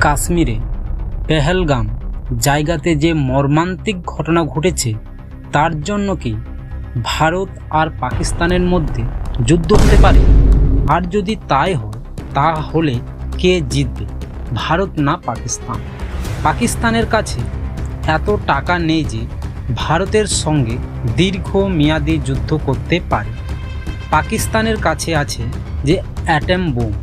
কাশ্মীরে পেহেলগাম জায়গাতে যে মর্মান্তিক ঘটনা ঘটেছে তার জন্য কি ভারত আর পাকিস্তানের মধ্যে যুদ্ধ হতে পারে? আর যদি তাই হয় তাহলে কে জিতবে, ভারত না পাকিস্তান? পাকিস্তানের কাছে এত টাকা নেই যে ভারতের সঙ্গে দীর্ঘমেয়াদী যুদ্ধ করতে পারে। পাকিস্তানের কাছে আছে যে অ্যাটম বোম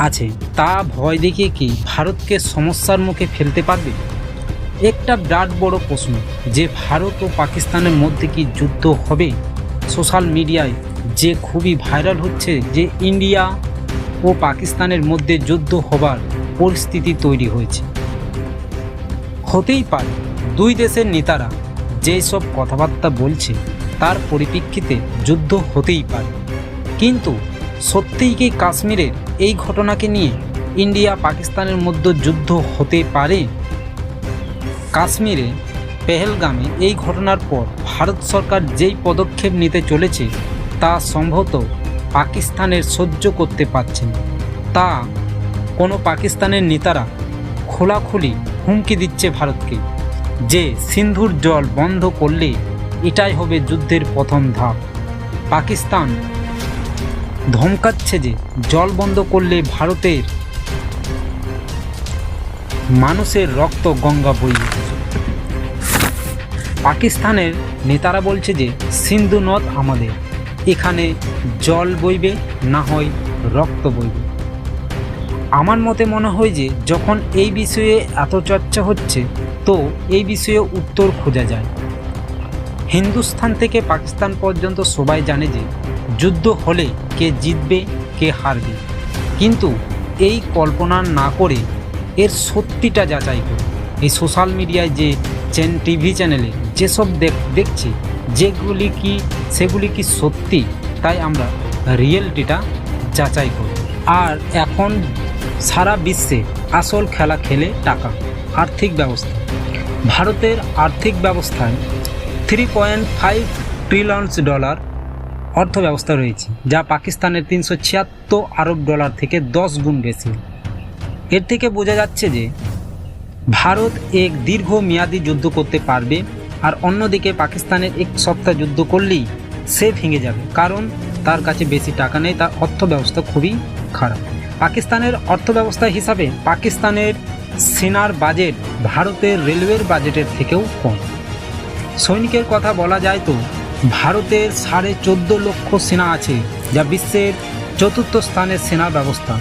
আছে, তা ভয় দেখিয়ে কি ভারতকে সমস্যার মুখে ফেলতে পারবে? একটা বিরাট বড় প্রশ্ন যে ভারত ও পাকিস্তানের মধ্যে কি যুদ্ধ হবে। সোশ্যাল মিডিয়ায় যে খুবই ভাইরাল হচ্ছে যে ইন্ডিয়া ও পাকিস্তানের মধ্যে যুদ্ধ হবার পরিস্থিতি তৈরি হয়েছে। হতেই পারে, দুই দেশের নেতারা যেই সব কথাবার্তা বলছে তার পরিপ্রেক্ষিতে যুদ্ধ হতেই পারে। কিন্তু সত্যিই কি কাশ্মীরের এই ঘটনাকে নিয়ে ইন্ডিয়া পাকিস্তানের মধ্যে যুদ্ধ হতে পারে? কাশ্মীরে পেহেলগামে এই ঘটনার পর ভারত সরকার যেই পদক্ষেপ নিতে চলেছে তা সম্ভবত পাকিস্তানের সহ্য করতে পারছে না। তা কোনো পাকিস্তানের নেতারা খোলাখুলি হুমকি দিচ্ছে ভারতকে যে সিন্ধুর জল বন্ধ করলে এটাই হবে যুদ্ধের প্রথম ধাপ। পাকিস্তান ধমকাচ্ছে যে জল বন্ধ করলে ভারতের মানুষের রক্ত গঙ্গা বইবে। পাকিস্তানের নেতারা বলছে যে সিন্ধু নদ আমাদের, এখানে জল বইবে না হয় রক্ত বইবে। আমার মতে মনে হয় যে যখন এই বিষয়ে এত চর্চা হচ্ছে তো এই বিষয়ে উত্তর খোঁজা যায়। হিন্দুস্তান থেকে পাকিস্তান পর্যন্ত সবাই জানে যে যুদ্ধ হলে কে জিতবে কে হারবে, কিন্তু এই কল্পনা না করে এর সত্যিটা যাচাই করে এই সোশ্যাল মিডিয়ায় যে টিভি চ্যানেলে যেসব দেখছি সেগুলি কি সত্যি, তাই আমরা রিয়েলিটিটা যাচাই করি। আর এখন সারা বিশ্বে আসল খেলা খেলে টাকা, আর্থিক ব্যবস্থা। ভারতের আর্থিক ব্যবস্থায় $3.5 ট্রিলিয়ন অর্থ ব্যবস্থা রয়েছে, যা পাকিস্তানের $376 আরব থেকে 10 গুণ বেশি। এর থেকে বোঝা যাচ্ছে যে ভারত এক দীর্ঘমেয়াদী যুদ্ধ করতে পারবে, আর অন্যদিকে পাকিস্তানের এক সপ্তাহ যুদ্ধ করলেই সে ভেঙে যাবে, কারণ তার কাছে বেশি টাকা নেই, তার অর্থ ব্যবস্থা খুবই খারাপ। পাকিস্তানের অর্থ ব্যবস্থা হিসাবে পাকিস্তানের সেনার বাজেট ভারতের রেলওয়ের বাজেটের থেকেও কম। সৈনিকের কথা বলা যায় তো ভারতের 14.5 লক্ষ সেনা আছে, যা বিশ্বের 4র্থ স্থানের সেনা ব্যবস্থা।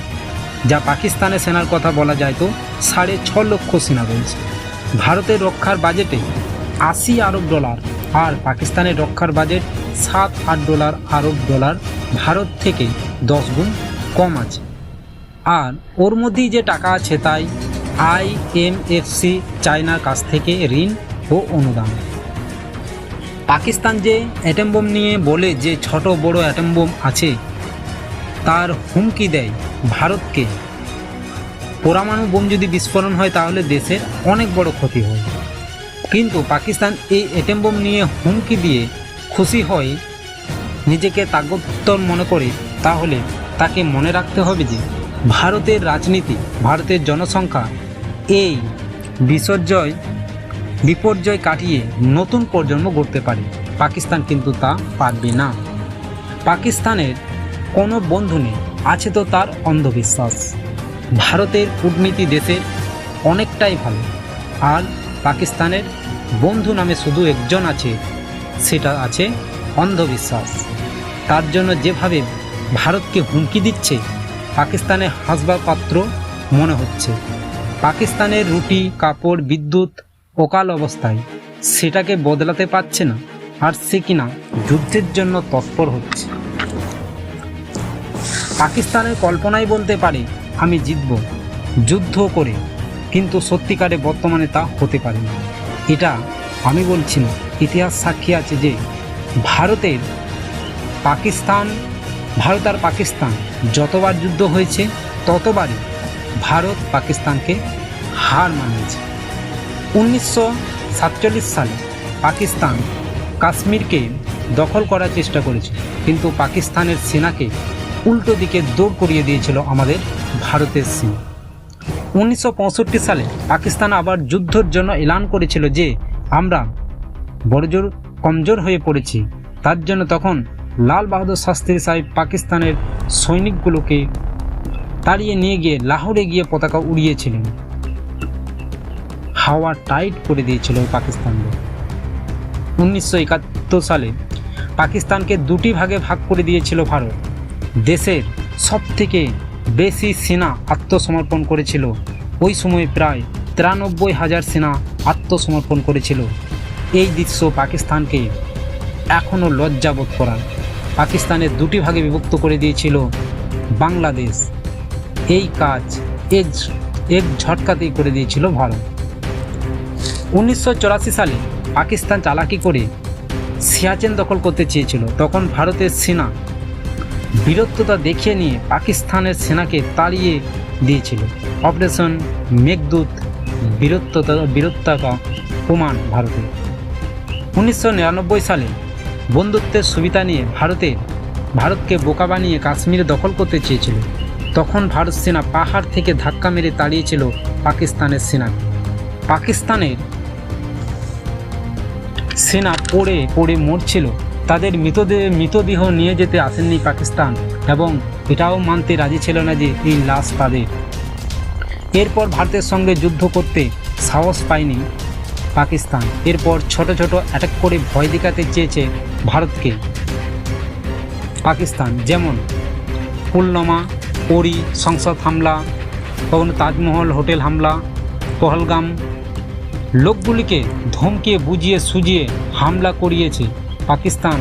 যা পাকিস্তানের সেনার কথা বলা যায় তো 6.5 লক্ষ সেনা রয়েছে। ভারতের রক্ষার বাজেটে $80 আরব, আর পাকিস্তানের রক্ষার বাজেট $7-8 আরব, ভারত থেকে 10 গুণ কম আছে। আর ওর মধ্যেই যে টাকা আছে তাই IMFC চায়নার কাছ থেকে ঋণ ও অনুদান। পাকিস্তান যে অ্যাটম বোম নিয়ে বলে যে ছোট বড় অ্যাটম বোম আছে, তার হুমকি দেয় ভারতকে পরমাণু বোম যদি বিস্ফোরণ হয় তাহলে দেশের অনেক বড় ক্ষতি হয়। কিন্তু পাকিস্তান এই অ্যাটম বোম নিয়ে হুমকি দিয়ে খুশি হয়, নিজেকে তাকতবর মনে করে, তাহলে তাকে মনে রাখতে হবে যে ভারতের রাজনীতি, ভারতের জনসংখ্যা এই বিপর্যয় কাটিয়ে নতুন প্রজন্ম গড়তে পারে। পাকিস্তান কিন্তু তা পারবে না। পাকিস্তানের কোনো বন্ধু নেই, আছে তো তার অন্ধবিশ্বাস। ভারতের কূটনীতি দেশের অনেকটাই ভালো, আর পাকিস্তানের বন্ধু নামে শুধু একজন আছে, সেটা আছে অন্ধবিশ্বাস। তার জন্য যেভাবে ভারতকে হুমকি দিচ্ছে পাকিস্তানে হাসবার পাত্র মনে হচ্ছে। পাকিস্তানের রুটি, কাপড়, বিদ্যুৎ অকাল অবস্থায়, সেটাকে বদলাতে পারছে না, আর সে কিনা যুদ্ধের জন্য তৎপর হচ্ছে। পাকিস্তানের কল্পনাই বলতে পারে আমি জিতব যুদ্ধ করে, কিন্তু সত্যিকারে বর্তমানে তা হতে পারে না। এটা আমি বলছি না, ইতিহাস সাক্ষী আছে যে ভারত আর পাকিস্তান যতবার যুদ্ধ হয়েছে ততবারই ভারত পাকিস্তানকে হার মানিয়েছে। 1947 সালে পাকিস্তান কাশ্মীরকে দখল করার চেষ্টা করেছিল, কিন্তু পাকিস্তানের সেনাকে উল্টো দিকে দৌড় করিয়ে দিয়েছিল আমাদের ভারতের সেনা। 1965 সালে পাকিস্তান আবার যুদ্ধের জন্য এলান করেছিল যে আমরা বড়জোর কমজোর হয়ে পড়েছি। তার জন্য তখন লাল বাহাদুর শাস্ত্রী সাহেব পাকিস্তানের সৈনিকগুলোকে তাড়িয়ে নিয়ে গিয়ে লাহোরে গিয়ে পতাকা উড়িয়েছিলেন। হাওয়া টাইট করে দিয়েছিল পাকিস্তানকে। 1971 সালে পাকিস্তানকে দুটি ভাগে ভাগ করে দিয়েছিল ভারত। দেশের সবথেকে বেশি সেনা আত্মসমর্পণ করেছিল। ওই সময় প্রায় 93,000 সেনা আত্মসমর্পণ করেছিল। এই দৃশ্য পাকিস্তানকে এখনও লজ্জাবোধ করায়। পাকিস্তানের দুটি ভাগে বিভক্ত করে দিয়েছিল বাংলাদেশ। এই কাজ এক ঝটকাতেই করে দিয়েছিল ভারত। 1984 সালে পাকিস্তান চালাকি করে সিয়াচেন দখল করতে চেয়েছিল। তখন ভারতের সেনা বীরত্বতা দেখিয়ে নিয়ে পাকিস্তানের সেনাকে তাড়িয়ে দিয়েছিল। অপারেশন মেঘদূত বীরত্বতা প্রমাণ ভারতের। 1999 সালে বন্ধুত্বের সুবিধা নিয়ে ভারতকে বোকা বানিয়ে কাশ্মীরে দখল করতে চেয়েছিল। তখন ভারত সেনা পাহাড় থেকে ধাক্কা মেরে তাড়িয়েছিল পাকিস্তানের সেনাকে। পাকিস্তানের সেনা পড়ে পড়ে মরছিল। তাদের মৃতদেহ নিয়ে যেতে আসেননি পাকিস্তান এবং এটাও মানতে রাজি ছিল না যে এই লাশ তাদের। এরপর ভারতের সঙ্গে যুদ্ধ করতে সাহস পায়নি পাকিস্তান। এরপর ছোট ছোট অ্যাটাক করে ভয় দেখাতে চেয়েছে ভারতকে পাকিস্তান, যেমন পুলওয়ামা, উরি সংসদ হামলা, কখনো তাজমহল হোটেল হামলা, পহলগাম। লোকগুলিকে ধমকিয়ে বুঝিয়ে সুজিয়ে হামলা করিয়েছে। পাকিস্তান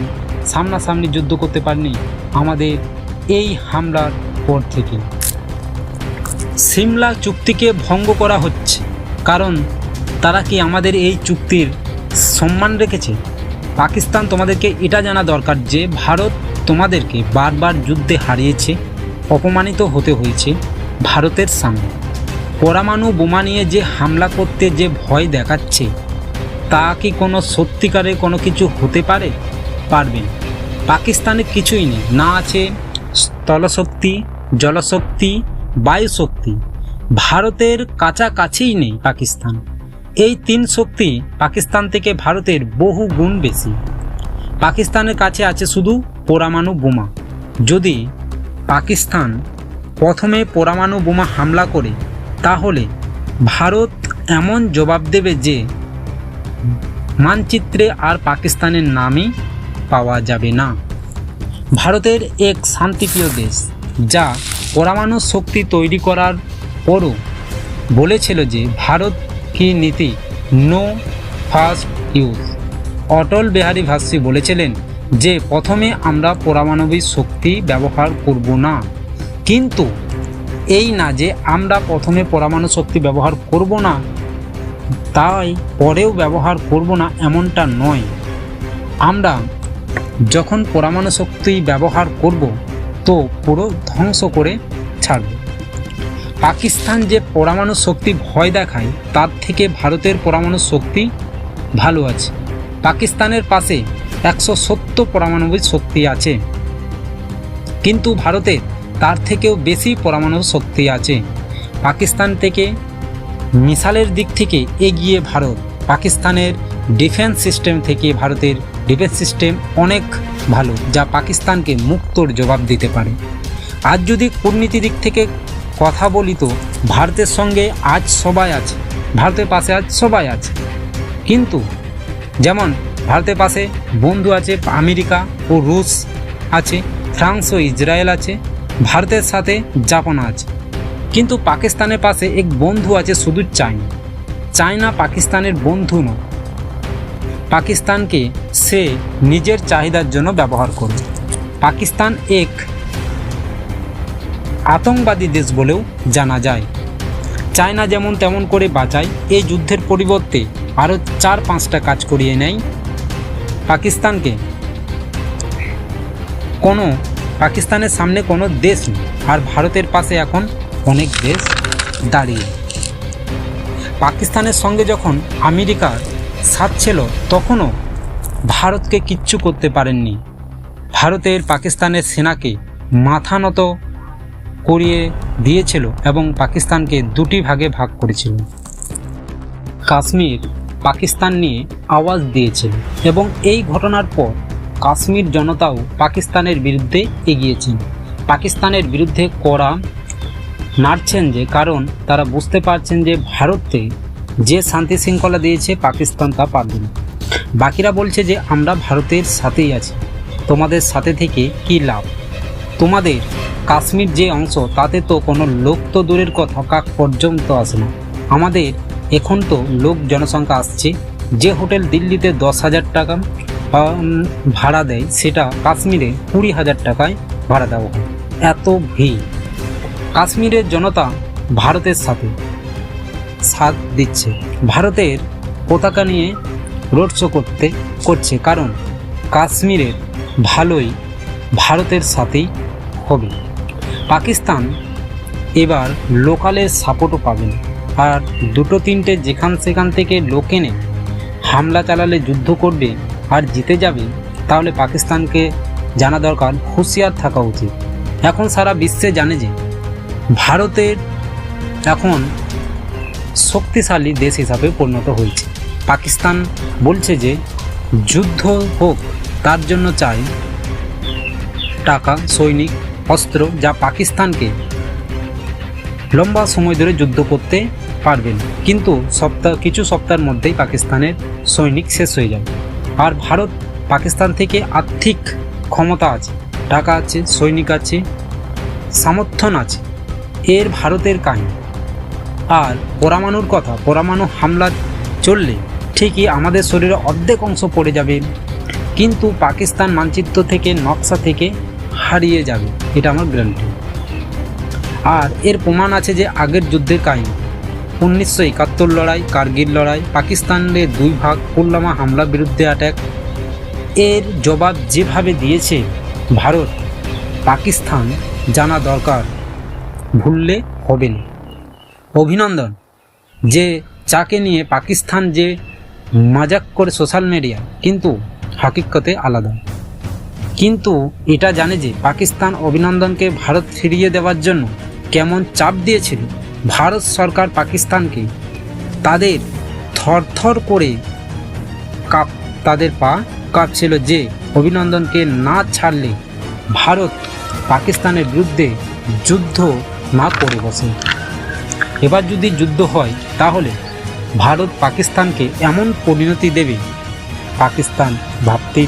সামনাসামনি যুদ্ধ করতে পারেনি আমাদের এই হামলার পর থেকে। সিমলা চুক্তিকে ভঙ্গ করা হচ্ছে, কারণ তারা কি আমাদের এই চুক্তির সম্মান রেখেছে? পাকিস্তান, তোমাদেরকে এটা জানা দরকার যে ভারত তোমাদেরকে বারবার যুদ্ধে হারিয়েছে, অপমানিত হতে হয়েছে ভারতের সামনে। পরমাণু বোমা নিয়ে যে হামলা করতে যে ভয় দেখাচ্ছে, তা কি কোনো সত্যিকারের কোনো কিছু হতে পারবে? পাকিস্তানে কিছুই নেই, না আছে স্থলশক্তি, জলশক্তি, বায়ুশক্তি। ভারতের কাছাকাছিই নেই পাকিস্তান। এই তিন শক্তি পাকিস্তান থেকে ভারতের বহু গুণ বেশি। পাকিস্তানের কাছে আছে শুধু পরমাণু বোমা। যদি পাকিস্তান প্রথমে পরমাণু বোমা হামলা করে, তাহলে ভারত এমন জবাব দেবে যে মানচিত্রে আর পাকিস্তানের নামই পাওয়া যাবে না। ভারতের এক শান্তিপ্রিয় দেশ, যা পরমাণু শক্তি তৈরি করার পরও বলেছিল যে ভারত কি নীতি no first use. Atal Bihari Vajpayee বলেছিলেন যে প্রথমে আমরা পারমাণবিক শক্তি ব্যবহার করব না। কিন্তু এই না যে আমরা প্রথমে পরমাণু শক্তি ব্যবহার করব না, তাই পরেও ব্যবহার করব না, এমনটা নয়। আমরা যখন পরমাণু শক্তি ব্যবহার করব তো পুরো ধ্বংস করে ছাড়ব। পাকিস্তান যে পরমাণু শক্তি ভয় দেখায়, তার থেকে ভারতের পরমাণু শক্তি ভালো আছে। পাকিস্তানের পাশে 170 পারমাণবিক শক্তি আছে, কিন্তু ভারতের তার থেকেও বেশি পরমাণু শক্তি আছে। পাকিস্তান থেকে মিসাইলের দিক থেকে এগিয়ে ভারত। পাকিস্তানের ডিফেন্স সিস্টেম থেকে ভারতের ডিফেন্স সিস্টেম অনেক ভালো, যা পাকিস্তানকে মুক্তোর জবাব দিতে পারে। আজ যদি কূটনীতি দিক থেকে কথা বলি তো ভারতের সঙ্গে আজ সবাই আছে, ভারতের পাশে আজ সবাই আছে। কিন্তু যেমন ভারতের পাশে বন্ধু আছে আমেরিকা ও রুশ আছে, ফ্রান্স ও ইসরায়েল আছে, ভারতের সাথে জাপান আছে। কিন্তু পাকিস্তানের পাশে এক বন্ধু আছে শুধু চায়না পাকিস্তানের বন্ধু নয়। পাকিস্তানকে সে নিজের চাহিদার জন্য ব্যবহার করে। পাকিস্তান এক আতঙ্কবাদী দেশ বলেও জানা যায়। চায়না যেমন তেমন করে বাঁচায়, এই যুদ্ধের পরিবর্তে আরও 4-5টা কাজ করিয়ে নেয় পাকিস্তানকে। পাকিস্তানের সামনে কোনো দেশ নেই, আর ভারতের পাশে এখন অনেক দেশ দাঁড়িয়ে। পাকিস্তানের সঙ্গে যখন আমেরিকার সাথ ছিল, তখনও ভারতকে কিচ্ছু করতে পারেননি। ভারতের পাকিস্তানের সেনাকে মাথা নত করিয়ে দিয়েছিল এবং পাকিস্তানকে দুটি ভাগে ভাগ করেছিল। কাশ্মীর পাকিস্তান নিয়ে আওয়াজ দিয়েছিল এবং এই ঘটনার পর কাশ্মীর জনতাও পাকিস্তানের বিরুদ্ধে এগিয়েছেন। পাকিস্তানের বিরুদ্ধে কড়া নাড়ছেন যে, কারণ তারা বুঝতে পারছেন যে ভারতে যে শান্তি শৃঙ্খলা দিয়েছে পাকিস্তান তা পারবে না। বাকিরা বলছে যে আমরা ভারতের সাথেই আছি, তোমাদের সাথে থেকে কি লাভ, তোমাদের কাশ্মীর যে অংশ তাতে তো কোনো লোক তো দূরের কথা, কাক পর্যন্ত আসে না। আমাদের এখন তো লোক জনসংখ্যা আসছে, যে হোটেল দিল্লিতে 10,000 টাকা ভাড়া দেয় সেটা কাশ্মীরে 20,000 টাকায় ভাড়া দেওয়া হয়। এত ভিড়। কাশ্মীরের জনতা ভারতের সাথে সাথ দিচ্ছে, ভারতের পতাকা নিয়ে রোড শো করছে, কারণ কাশ্মীরের ভালোই ভারতের সাথেই হবে। পাকিস্তান এবার লোকালের সাপোর্টও পাবে না, আর দুটো তিনটে যেখান সেখান থেকে লোক এনে হামলা চালালে যুদ্ধ করবে আর জিতে যাবে, তাহলে পাকিস্তানকে জানা দরকার, হুঁশিয়ার থাকা উচিত। এখন সারা বিশ্বে জানে যে ভারতের এখন শক্তিশালী দেশ হিসাবে পরিণত হয়েছে। পাকিস্তান বলছে যে যুদ্ধ হোক, তার জন্য চাই টাকা, সৈনিক, অস্ত্র, যা পাকিস্তানকে লম্বা সময় ধরে যুদ্ধ করতে পারবে না, কিন্তু কিছু সপ্তাহের মধ্যেই পাকিস্তানের সৈনিক শেষ হয়ে যাবে। আর ভারত পাকিস্তান থেকে আর্থিক ক্ষমতা আছে, টাকা আছে, সৈনিক আছে, সমর্থন আছে, এর ভারতের কাহিনী। আর পরমাণুর কথা, পরমাণু হামলা চললে ঠিকই আমাদের শরীরে অর্ধেক অংশ পড়ে যাবে, কিন্তু পাকিস্তান মানচিত্র থেকে, নকশা থেকে হারিয়ে যাবে, এটা আমার গ্যারান্টি। আর এর প্রমাণ আছে যে আগের যুদ্ধের কাহিনী, 1971 লড়াই, কার্গিল লড়াই, পাকিস্তানের 2 ভাগ, পুলওয়ামা হামলার বিরুদ্ধে অ্যাটাক, এর জবাব যেভাবে দিয়েছে ভারত, পাকিস্তান জানা দরকার, ভুললে হবে না। অভিনন্দন যে চাকে নিয়ে পাকিস্তান যে মজাক করে সোশ্যাল মিডিয়া, কিন্তু হাকিকতে আলাদা। কিন্তু এটা জানে যে পাকিস্তান অভিনন্দনকে ভারত ফিরিয়ে দেওয়ার জন্য কেমন চাপ দিয়েছিল। ভারত সরকার পাকিস্তানকে তাদের থরথর করে তাদের পা কাঁপছিল যে অভিনন্দনকে না ছাড়লে ভারত পাকিস্তানের বিরুদ্ধে যুদ্ধ না করে বসে। এবার যদি যুদ্ধ হয় তাহলে ভারত পাকিস্তানকে এমন পরিণতি দেবে, পাকিস্তান ভাবতেই